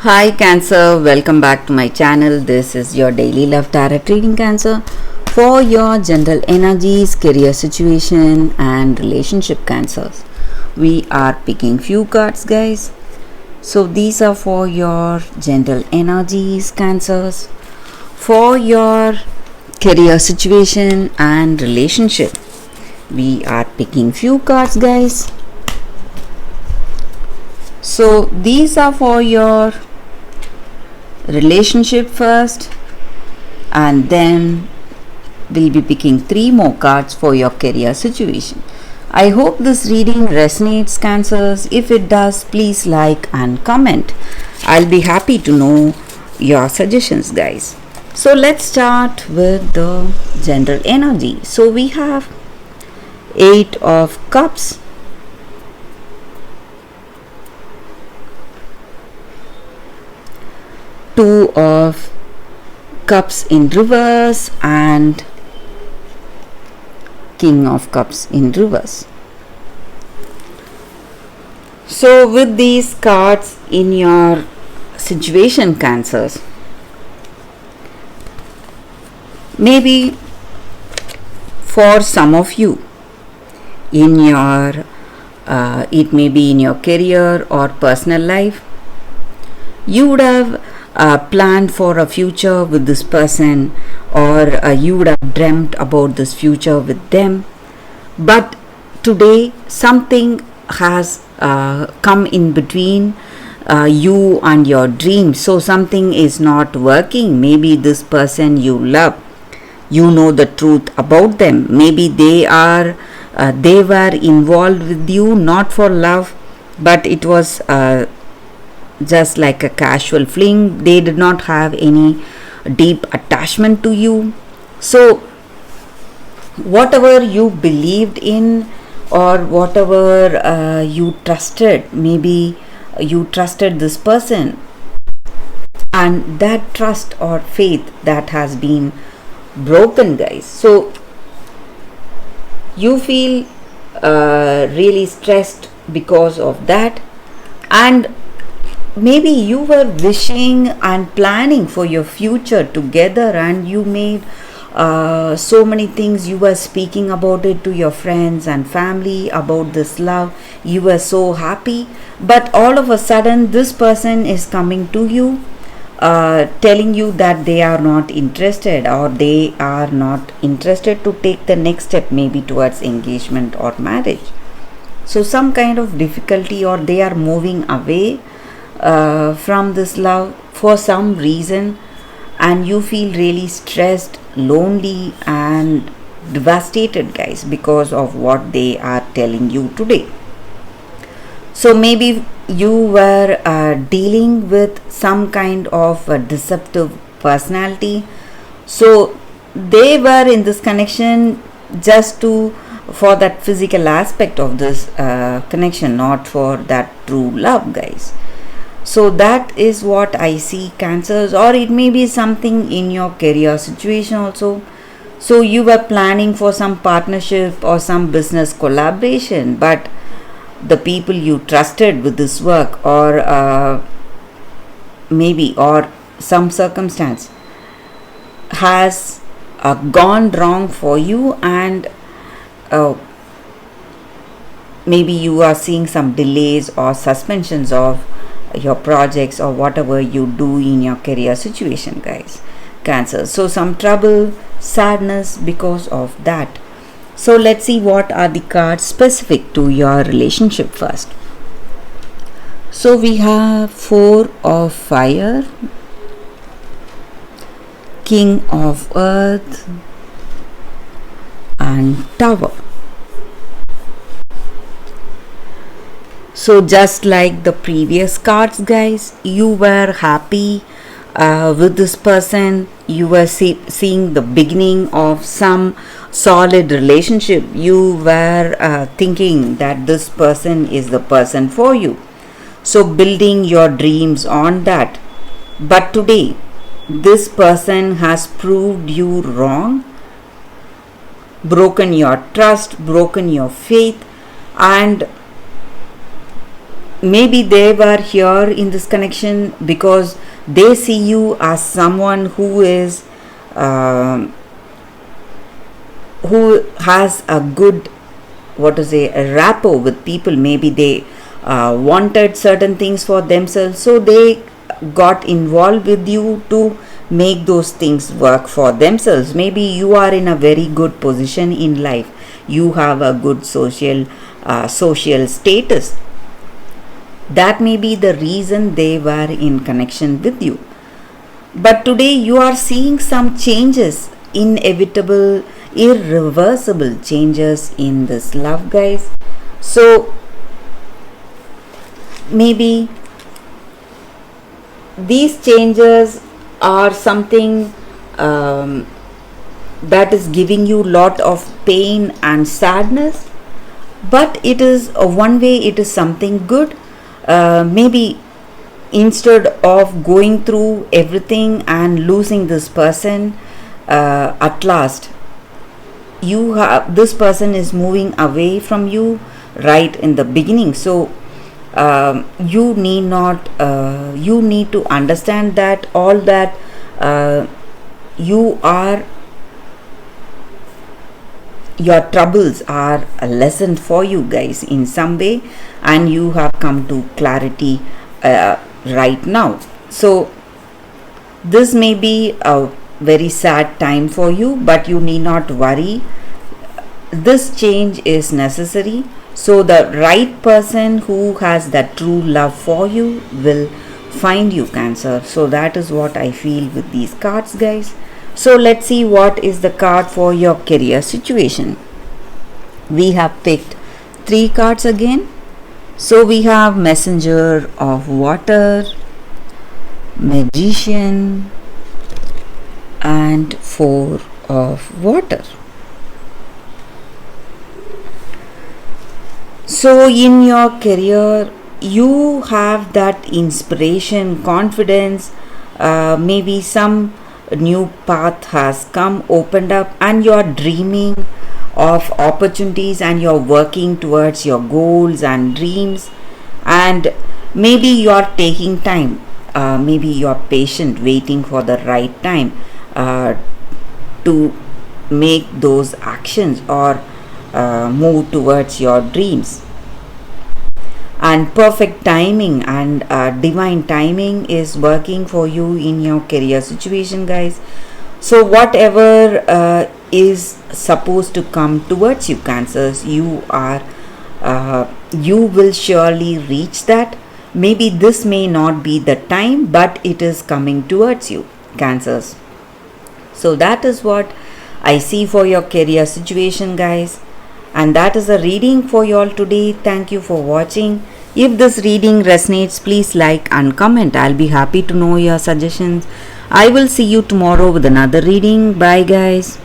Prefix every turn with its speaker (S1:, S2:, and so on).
S1: Hi Cancer, welcome back to my channel. This is your daily love tarot reading, Cancer, for your general energies, career situation and relationship, Cancers. We are picking few cards, guys. So these are for your general energies, Cancers, for your career situation and relationship. We are picking few cards, guys. So these are for your relationship first, and then we'll be picking 3 more cards for your career situation. I hope this reading resonates, Cancers. If it does, please like and comment. I'll be happy to know your suggestions, guys. So let's start with the general energy. So we have 8 of Cups, Two of Cups in reverse and King of Cups in reverse. So with these cards in your situation, Cancers, maybe for some of you in your it may be in your career or personal life, you would have planned for a future with this person, or you would have dreamt about this future with them, but today something has come in between you and your dreams. So something is not working. Maybe this person you love, you know the truth about them. Maybe they were involved with you not for love, but it was just like a casual fling. They did not have any deep attachment to you. So whatever you believed in, or whatever you trusted, maybe you trusted this person, and that trust or faith that has been broken, guys. So you feel really stressed because of that, and maybe you were wishing and planning for your future together, and you made so many things. You were speaking about it to your friends and family about this love. You were so happy, but all of a sudden this person is coming to you, telling you that they are not interested, or they are not interested to take the next step, maybe towards engagement or marriage. So some kind of difficulty, or they are moving away from this love for some reason, and you feel really stressed, lonely and devastated, guys, because of what they are telling you today. So maybe you were dealing with some kind of a deceptive personality. So they were in this connection just for that physical aspect of this connection, not for that true love, guys. So that is what I see, Cancers. Or it may be something in your career situation also. So you were planning for some partnership or some business collaboration, but the people you trusted with this work, or maybe or some circumstance has gone wrong for you, and maybe you are seeing some delays or suspensions of your projects or whatever you do in your career situation, guys, Cancer. So some trouble, sadness because of that. So let's see what are the cards specific to your relationship first. So we have 4 of Fire, King of Earth and Tower. So just like the previous cards, guys, you were happy with this person. You were seeing the beginning of some solid relationship. You were thinking that this person is the person for you. So building your dreams on that. But today, this person has proved you wrong, broken your trust, broken your faith, and maybe they were here in this connection because they see you as someone who is who has a good, what to say, a rapport with people. Maybe they wanted certain things for themselves, so they got involved with you to make those things work for themselves. Maybe you are in a very good position in life, you have a good social status. That may be the reason they were in connection with you. But today you are seeing some changes, inevitable, irreversible changes in this love, guys. So maybe these changes are something that is giving you lot of pain and sadness, but it is one way, it is something good. Maybe instead of going through everything and losing this person, at last you have, this person is moving away from you right in the beginning. So you need not you need to understand that all that you are, your troubles are a lesson for you guys in some way, and you have come to clarity right now. So this may be a very sad time for you, but you need not worry. This change is necessary, so the right person who has that true love for you will find you, Cancer. So that is what I feel with these cards, guys. So let's see what is the card for your career situation. We have picked 3 cards again. So we have Messenger of Water, Magician, and 4 of Water. So in your career, you have that inspiration, confidence, maybe some new path has come, opened up, and you are dreaming of opportunities, and you're working towards your goals and dreams. And maybe you are taking time, maybe you are patient, waiting for the right time to make those actions or move towards your dreams. And perfect timing and divine timing is working for you in your career situation, guys. So whatever is supposed to come towards you, Cancers, you will surely reach that. Maybe this may not be the time, but it is coming towards you, Cancers. So that is what I see for your career situation, guys. And that is a reading for you all today. Thank you for watching. If this reading resonates, please like and comment. I'll be happy to know your suggestions. I will see you tomorrow with another reading. Bye, guys.